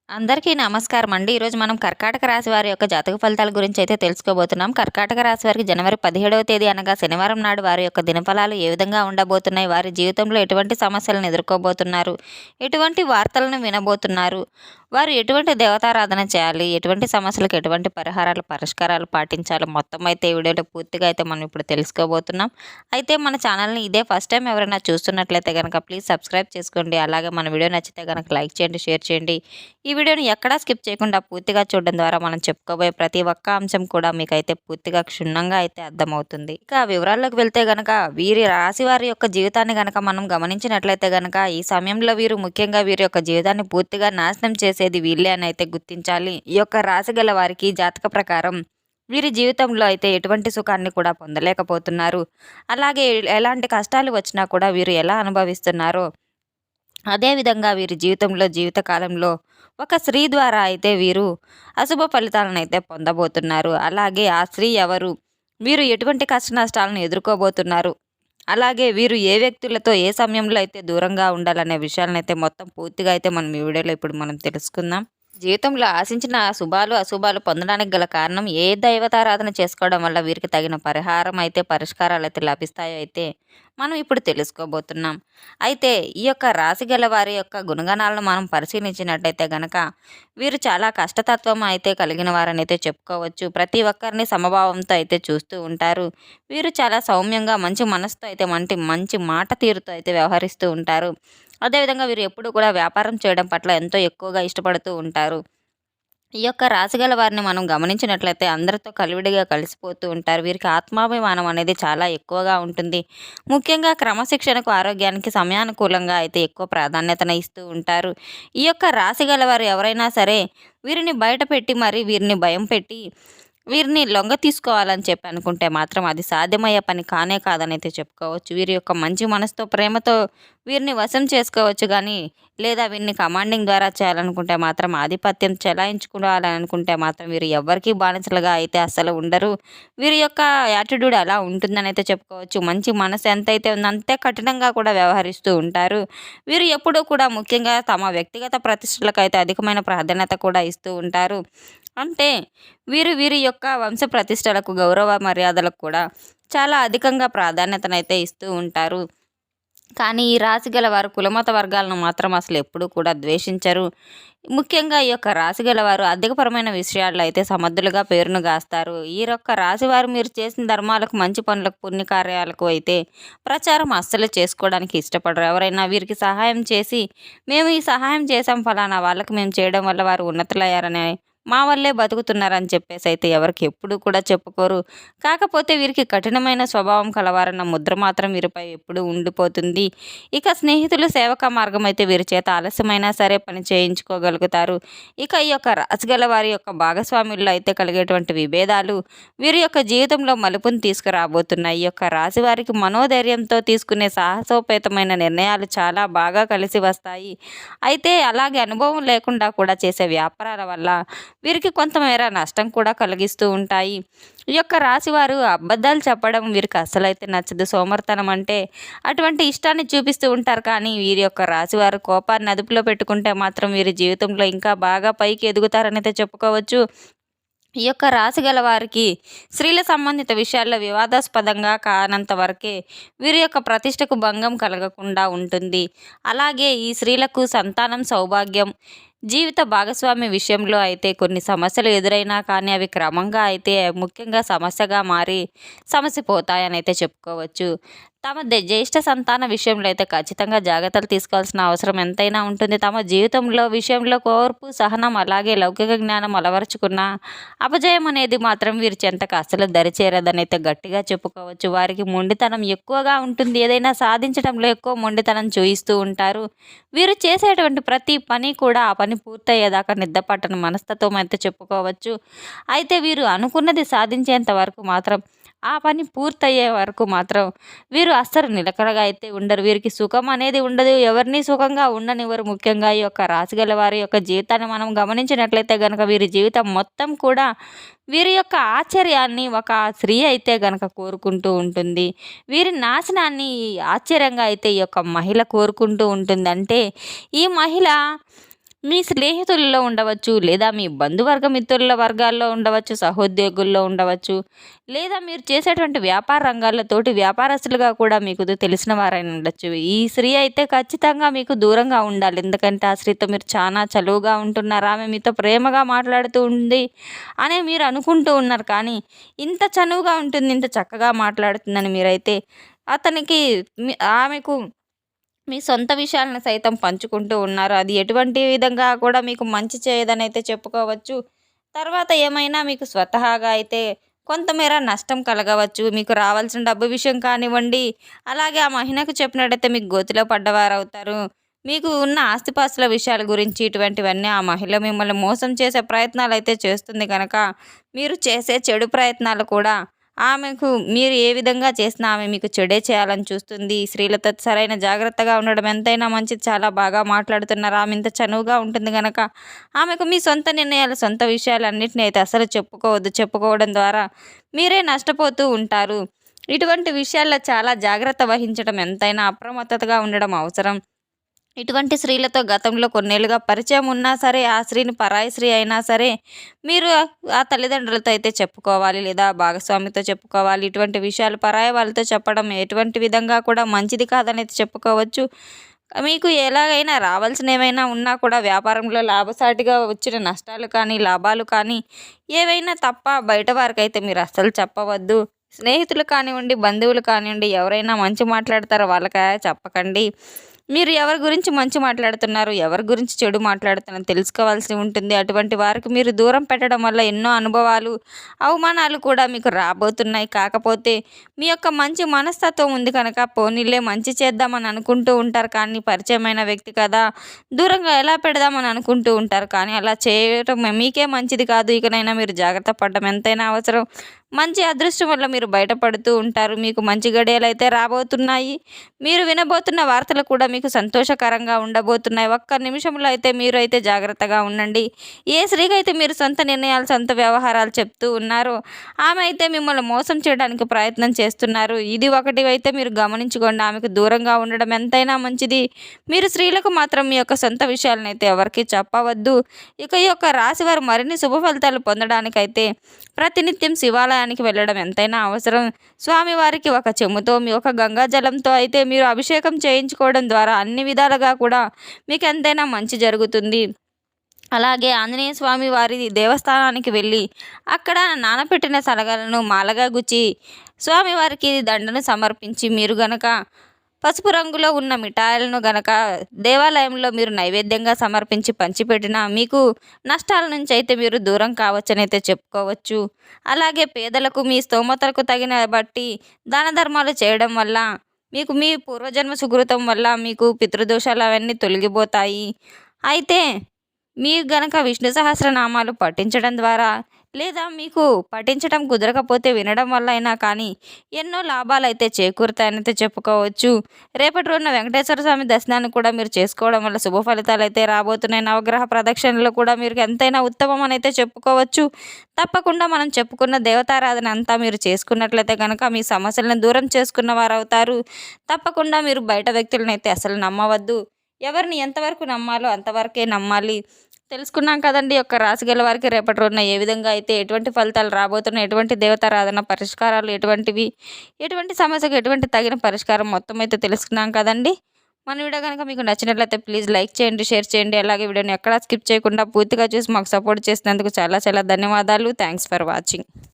అందరికీ నమస్కారం అండి. ఈరోజు మనం కర్కాటక రాశి వారి యొక్క జాతక ఫలితాల గురించి అయితే తెలుసుకోబోతున్నాం. కర్కాటక రాశి వారికి జనవరి 17వ తేదీ అనగా శనివారం నాడు వారి యొక్క దినఫలాలు ఏ విధంగా ఉండబోతున్నాయి? వారి జీవితంలో ఎటువంటి సమస్యలను ఎదుర్కోబోతున్నారు? ఎటువంటి వార్తలను వినబోతున్నారు? వారు ఎటువంటి దేవతారాధన చేయాలి? ఎటువంటి సమస్యలకు ఎటువంటి పరిష్కారాలు పాటించాలి? మొత్తం అయితే ఈ వీడియోలో పూర్తిగా అయితే మనం ఇప్పుడు తెలుసుకోబోతున్నాం. అయితే మన ఛానల్‌ని ఇదే ఫస్ట్ టైం ఎవరైనా చూస్తున్నట్లయితే గనక ప్లీజ్ సబ్స్క్రైబ్ చేసుకోండి. అలాగే మన వీడియో నచ్చితే గనక లైక్ చేయండి, షేర్ చేయండి. ఈ వీడియోని ఎక్కడా స్కిప్ చేయకుండా పూర్తిగా చూడడం ద్వారా మనం చెప్పుకోబోయే ప్రతి ఒక్క అంశం కూడా మీకైతే పూర్తిగా క్షుణ్ణంగా అయితే అర్థమవుతుంది. ఇక వివరాల్లోకి వెళ్తే గనక వీరి రాశి వారి యొక్క జీవితాన్ని గనక మనం గమనించినట్లయితే గనక ఈ సమయంలో వీరు ముఖ్యంగా వీరి యొక్క జీవితాన్ని పూర్తిగా నాశనం చేసేది వీళ్ళే అని అయితే గుర్తించాలి. ఈ యొక్క రాశి గల వారికి జాతక ప్రకారం వీరి జీవితంలో అయితే ఎటువంటి సుఖాన్ని కూడా పొందలేకపోతున్నారు. అలాగే ఎలాంటి కష్టాలు వచ్చినా కూడా వీరు ఎలా అనుభవిస్తున్నారో అదేవిధంగా వీరి జీవితకాలంలో ఒక స్త్రీ ద్వారా అయితే వీరు అశుభ ఫలితాలను అయితే పొందబోతున్నారు. అలాగే ఆ స్త్రీ ఎవరు? వీరు ఎటువంటి కష్ట నష్టాలను ఎదుర్కోబోతున్నారు? అలాగే వీరు ఏ వ్యక్తులతో ఏ సమయంలో అయితే దూరంగా ఉండాలనే విషయాలను అయితే మొత్తం పూర్తిగా అయితే మనం ఈ వీడియోలో ఇప్పుడు మనం తెలుసుకుందాం. జీవితంలో ఆశించిన శుభాలు అశుభాలు పొందడానికి గల కారణం ఏ దైవతారాధన చేసుకోవడం వల్ల వీరికి తగిన పరిష్కారాలు అయితే లభిస్తాయో అయితే మనం ఇప్పుడు తెలుసుకోబోతున్నాం. అయితే ఈ యొక్క రాశి గల వారి యొక్క గుణగణాలను మనం పరిశీలించినట్టయితే గనక వీరు చాలా కష్టతత్వం అయితే కలిగిన వారని అయితే చెప్పుకోవచ్చు. ప్రతి ఒక్కరిని సమభావంతో అయితే చూస్తూ ఉంటారు. వీరు చాలా సౌమ్యంగా మంచి మనసుతో అయితే మంచి మాట తీరుతో అయితే వ్యవహరిస్తూ ఉంటారు. అదేవిధంగా వీరు ఎప్పుడు కూడా వ్యాపారం చేయడం పట్ల ఎంతో ఎక్కువగా ఇష్టపడుతూ ఉంటారు. ఈ యొక్క రాశిగల వారిని మనం గమనించినట్లయితే అందరితో కలివిడిగా కలిసిపోతూ ఉంటారు. వీరికి ఆత్మాభిమానం అనేది చాలా ఎక్కువగా ఉంటుంది. ముఖ్యంగా క్రమశిక్షణకు, ఆరోగ్యానికి సమయానుకూలంగా అయితే ఎక్కువ ప్రాధాన్యతను ఇస్తూ ఉంటారు. ఈ యొక్క రాశిగల వారు ఎవరైనా సరే వీరిని బయట పెట్టి మరి వీరిని భయం పెట్టి వీరిని లొంగ తీసుకోవాలని చెప్పి అనుకుంటే మాత్రం అది సాధ్యమయ్యే పని కానే కాదనైతే చెప్పుకోవచ్చు. వీరి యొక్క మంచి మనసుతో, ప్రేమతో వీరిని వశం చేసుకోవచ్చు కానీ, లేదా వీరిని కమాండింగ్ ద్వారా చేయాలనుకుంటే మాత్రం, ఆధిపత్యం చెలాయించుకోవాలని అనుకుంటే మాత్రం వీరు ఎవ్వరికీ బానిసలుగా అయితే అస్సలు ఉండరు. వీరి యొక్క యాటిట్యూడ్ అలా ఉంటుందని అయితే చెప్పుకోవచ్చు. మంచి మనసు ఎంతైతే ఉందో అంతే కఠినంగా కూడా వ్యవహరిస్తూ ఉంటారు. వీరు ఎప్పుడూ కూడా ముఖ్యంగా తమ వ్యక్తిగత ప్రతిష్టలకు అయితే అధికమైన ప్రాధాన్యత కూడా ఇస్తూ ఉంటారు. అంటే వీరి యొక్క వంశ ప్రతిష్టలకు, గౌరవ మర్యాదలకు కూడా చాలా అధికంగా ప్రాధాన్యతనైతే ఇస్తూ ఉంటారు. కానీ ఈ రాశి గల వారు కులమత వర్గాలను మాత్రం అసలు ఎప్పుడూ కూడా ద్వేషించరు. ముఖ్యంగా ఈ యొక్క రాశి గల వారు ఆర్థికపరమైన విషయాల్లో అయితే సమర్థులుగా పేరును గాస్తారు. ఈ యొక్క రాశివారు మీరు చేసిన ధర్మాలకు, మంచి పనులకు, పుణ్యకార్యాలకు అయితే ప్రచారం అస్సలు చేసుకోవడానికి ఇష్టపడరు. ఎవరైనా వీరికి సహాయం చేసి, మేము ఈ సహాయం చేసాం ఫలానా వాళ్ళకి మేము చేయడం వల్ల వారు ఉన్నతులయ్యారని, మా వల్లే బతుకుతున్నారని చెప్పేసి అయితే ఎవరికి ఎప్పుడూ కూడా చెప్పుకోరు. కాకపోతే వీరికి కఠినమైన స్వభావం కలవారన్న ముద్ర మాత్రం వీరిపై ఎప్పుడూ ఉండిపోతుంది. ఇక స్నేహితులు సేవక మార్గం అయితే వీరి చేత ఆలస్యమైనా సరే పని చేయించుకోగలుగుతారు. ఇక ఈ యొక్క రాశిగల వారి యొక్క భాగస్వాముల్లో అయితే కలిగేటువంటి విభేదాలు వీరి యొక్క జీవితంలో మలుపుని తీసుకురాబోతున్నాయి. ఈ యొక్క రాశి వారికి మనోధైర్యంతో తీసుకునే సాహసోపేతమైన నిర్ణయాలు చాలా బాగా కలిసి వస్తాయి. అయితే అలాగే అనుభవం లేకుండా కూడా చేసే వ్యాపారాల వల్ల వీరికి కొంతమేర నష్టం కూడా కలిగిస్తూ ఉంటాయి. ఈ యొక్క రాశివారు అబద్ధాలు చెప్పడం వీరికి అస్సలైతే నచ్చదు. సోమర్తనం అంటే అటువంటి ఇష్టాన్ని చూపిస్తూ ఉంటారు. కానీ వీరి యొక్క రాశివారు కోపాన్ని అదుపులో పెట్టుకుంటే మాత్రం వీరి జీవితంలో ఇంకా బాగా పైకి ఎదుగుతారని అయితే చెప్పుకోవచ్చు. ఈ యొక్క రాశి గల వారికి స్త్రీల సంబంధిత విషయాల్లో వివాదాస్పదంగా కానంత వరకే వీరి యొక్క ప్రతిష్టకు భంగం కలగకుండా ఉంటుంది. అలాగే ఈ స్త్రీలకు సంతానం, సౌభాగ్యం, జీవిత భాగస్వామి విషయంలో అయితే కొన్ని సమస్యలు ఎదురైనా కానీ అవి క్రమంగా అయితే ముఖ్యంగా సమస్యగా మారి సమసిపోతాయని అయితే చెప్పుకోవచ్చు. తమ జ్యేష్ఠ సంతాన విషయంలో అయితే ఖచ్చితంగా జాగ్రత్తలు తీసుకోవాల్సిన అవసరం ఎంతైనా ఉంటుంది. తమ జీవితంలో విషయంలో ఓర్పు, సహనం, అలాగే లౌకిక జ్ఞానం అలవరుచుకున్న అపజయం అనేది మాత్రం వీరి చెంతకు అస్సలు దరిచేరదని అయితే గట్టిగా చెప్పుకోవచ్చు. వారికి మొండితనం ఎక్కువగా ఉంటుంది. ఏదైనా సాధించడంలో ఎక్కువ మొండితనం చూయిస్తూ ఉంటారు. వీరు చేసేటువంటి ప్రతి పని కూడా ఆ పని పూర్తయ్యేదాకా నిద్రపట్టని మనస్తత్వం అయితే చెప్పుకోవచ్చు. అయితే వీరు అనుకున్నది సాధించేంత వరకు మాత్రం, ఆ పని పూర్తయ్యే వరకు మాత్రం వీరు అస్సలు నిలకడగా అయితే ఉండరు. వీరికి సుఖం అనేది ఉండదు. ఎవరిని సుఖంగా ఉండనివ్వరు. ముఖ్యంగా ఈ యొక్క రాశిగల వారి యొక్క జీవితాన్ని మనం గమనించినట్లయితే గనక వీరి జీవితం మొత్తం కూడా వీరి యొక్క ఆశ్చర్యాన్ని ఒక స్త్రీ అయితే గనక కోరుకుంటూ ఉంటుంది. వీరి నాశనాన్ని ఆశ్చర్యంగా అయితే ఈ యొక్క మహిళ కోరుకుంటూ ఉంటుంది. అంటే ఈ మహిళ మీ స్నేహితుల్లో ఉండవచ్చు, లేదా మీ బంధువర్గ మిత్రుల వర్గాల్లో ఉండవచ్చు, సహోద్యోగుల్లో ఉండవచ్చు, లేదా మీరు చేసేటువంటి వ్యాపార రంగాల్లో తోటి వ్యాపారస్తులుగా కూడా మీకు తెలిసిన వారైనా ఉండొచ్చు. ఈ స్త్రీ అయితే ఖచ్చితంగా మీకు దూరంగా ఉండాలి. ఎందుకంటే ఆ స్త్రీతో మీరు చాలా చనువుగా ఉంటున్నారు. ఆమె మీతో ప్రేమగా మాట్లాడుతూ ఉంది అని మీరు అనుకుంటూ ఉన్నారు. కానీ ఇంత చనువుగా ఉంటుంది, ఇంత చక్కగా మాట్లాడుతుందని మీరైతే అతనికి ఆమెకు మీ సొంత విషయాలను సైతం పంచుకుంటూ ఉన్నారు. అది ఎటువంటి విధంగా కూడా మీకు మంచి చేయదనైతే చెప్పుకోవచ్చు. తర్వాత ఏమైనా మీకు స్వతహాగా అయితే కొంతమేర నష్టం కలగవచ్చు. మీకు రావాల్సిన డబ్బు విషయం కానివ్వండి, అలాగే ఆ మహిళకు చెప్పినట్టయితే మీకు గోతిలో పడ్డవారవుతారు. మీకు ఉన్న ఆస్తిపాస్తుల విషయాల గురించి ఇటువంటివన్నీ ఆ మహిళ మిమ్మల్ని మోసం చేసే ప్రయత్నాలైతే చేస్తుంది కనుక, మీరు చేసే చెడు ప్రయత్నాలు కూడా ఆమెకు మీరు ఏ విధంగా చేసినా ఆమె మీకు చెడే చేయాలని చూస్తుంది. స్త్రీలతో సరైన జాగ్రత్తగా ఉండడం ఎంతైనా మంచిది. చాలా బాగా మాట్లాడుతున్నారు. ఆమె ఇంత చనువుగా ఉంటుంది గనక ఆమెకు మీ సొంత నిర్ణయాలు, సొంత విషయాలన్నిటిని అయితే అసలు చెప్పుకోవద్దు. చెప్పుకోవడం ద్వారా మీరే నష్టపోతూ ఉంటారు. ఇటువంటి విషయాల్లో చాలా జాగ్రత్త వహించడం ఎంతైనా అప్రమత్తతగా ఉండడం అవసరం. ఇటువంటి స్త్రీలతో గతంలో కొన్నేళ్లుగా పరిచయం ఉన్నా సరే, ఆ స్త్రీని పరాయి స్త్రీ అయినా సరే, మీరు ఆ తల్లిదండ్రులతో అయితే చెప్పుకోవాలి, లేదా భాగస్వామితో చెప్పుకోవాలి. ఇటువంటి విషయాలు పరాయి వాళ్ళతో చెప్పడం ఎటువంటి విధంగా కూడా మంచిది కాదనైతే చెప్పుకోవచ్చు. మీకు ఎలాగైనా రావాల్సిన ఏమైనా ఉన్నా కూడా వ్యాపారంలో లాభసాటిగా వచ్చిన నష్టాలు కానీ, లాభాలు కానీ ఏవైనా తప్ప బయట వారికైతే మీరు అస్సలు చెప్పవద్దు. స్నేహితులు కానివ్వండి, బంధువులు కానివ్వండి, ఎవరైనా మంచి మాట్లాడతారో వాళ్ళకి చెప్పకండి. మీరు ఎవరి గురించి మంచి మాట్లాడుతున్నారు, ఎవరి గురించి చెడు మాట్లాడుతున్నారు తెలుసుకోవాల్సి ఉంటుంది. అటువంటి వారికి మీరు దూరం పెట్టడం వల్ల ఎన్నో అనుభవాలు, అవమానాలు కూడా మీకు రాబోతున్నాయి. కాకపోతే మీ యొక్క మంచి మనస్తత్వం ఉంది కనుక పోనీలే మంచి చేద్దామని అనుకుంటూ ఉంటారు. కానీ పరిచయమైన వ్యక్తి కదా, దూరంగా ఎలా పెడదామని అనుకుంటూ ఉంటారు. కానీ అలా చేయటం మీకే మంచిది కాదు. ఇకనైనా మీరు జాగ్రత్త పడడం ఎంతైనా అవసరం. మంచి అదృష్టం వల్ల మీరు బయటపడుతూ ఉంటారు. మీకు మంచి గడియలైతే రాబోతున్నాయి. మీరు వినబోతున్న వార్తలు కూడా మీకు సంతోషకరంగా ఉండబోతున్నాయి. ఒక్క నిమిషంలో అయితే మీరు అయితే జాగ్రత్తగా ఉండండి. ఏ స్త్రీకైతే మీరు సొంత నిర్ణయాలు, సొంత వ్యవహారాలు చెప్తూ ఉన్నారో ఆమె అయితే మిమ్మల్ని మోసం చేయడానికి ప్రయత్నం చేస్తున్నారు. ఇది ఒకటి అయితే మీరు గమనించుకోండి. ఆమెకు దూరంగా ఉండడం ఎంతైనా మంచిది. మీరు స్త్రీలకు మాత్రం మీ యొక్క సొంత విషయాలను అయితే ఎవరికీ చెప్పవద్దు. ఇక ఈ యొక్క రాశివారు మరిన్ని శుభ ఫలితాలు పొందడానికైతే ప్రతినిత్యం శివాలయానికి వెళ్ళడం ఎంతైనా అవసరం. స్వామివారికి ఒక చెంబుతో మీ ఒక గంగా జలంతో అయితే మీరు అభిషేకం చేయించుకోవడం ద్వారా అన్ని విధాలుగా కూడా మీకు ఎంతైనా మంచి జరుగుతుంది. అలాగే ఆంజనేయ స్వామి వారి దేవస్థానానికి వెళ్ళి అక్కడ నానబెట్టిన శనగలను మాలగా గుచ్చి స్వామివారికి దండను సమర్పించి మీరు గనక పసుపు రంగులో ఉన్న మిఠాయిలను గనక దేవాలయంలో మీరు నైవేద్యంగా సమర్పించి పంచిపెట్టినా మీకు నష్టాల నుంచి అయితే మీరు దూరం కావచ్చని అయితే చెప్పుకోవచ్చు. అలాగే పేదలకు మీ స్తోమతలకు తగిన బట్టి దాన ధర్మాలు చేయడం వల్ల మీకు మీ పూర్వజన్మ సుకృతం వల్ల మీకు పితృదోషాలు అవన్నీ తొలగిపోతాయి. అయితే మీరు గనక విష్ణు సహస్రనామాలు పఠించడం ద్వారా, లేదా మీకు పఠించడం కుదరకపోతే వినడం వల్ల అయినా కానీ ఎన్నో లాభాలైతే చేకూరుతాయనైతే చెప్పుకోవచ్చు. రేపటి రోజున వెంకటేశ్వర స్వామి దర్శనాన్ని కూడా మీరు చేసుకోవడం వల్ల శుభ ఫలితాలు అయితే రాబోతున్నాయి. నవగ్రహ ప్రదక్షిణలు కూడా మీరు ఎంతైనా ఉత్తమం అని అయితే చెప్పుకోవచ్చు. తప్పకుండా మనం చెప్పుకున్న దేవతారాధన అంతా మీరు చేసుకున్నట్లయితే కనుక మీ సమస్యలను దూరం చేసుకున్న వారు అవుతారు. తప్పకుండా మీరు బయట వ్యక్తులను అయితే అసలు నమ్మవద్దు. ఎవరిని ఎంతవరకు నమ్మాలో అంతవరకే నమ్మాలి. తెలుసుకున్నాం కదండి. యొక్క రాశి గల వారికి రేపటి రోజున ఏ విధంగా అయితే ఎటువంటి ఫలితాలు రాబోతున్నాయి, ఎటువంటి దేవతారాధన పరిష్కారాలు ఎటువంటివి, ఎటువంటి సమస్యకు ఎటువంటి తగిన పరిష్కారం మొత్తం అయితే తెలుసుకున్నాం కదండి. మన వీడియో కనుక మీకు నచ్చినట్లయితే ప్లీజ్ లైక్ చేయండి, షేర్ చేయండి. అలాగే వీడియోని ఎక్కడా స్కిప్ చేయకుండా పూర్తిగా చూసి మాకు సపోర్ట్ చేసినందుకు చాలా చాలా ధన్యవాదాలు. Thanks for watching.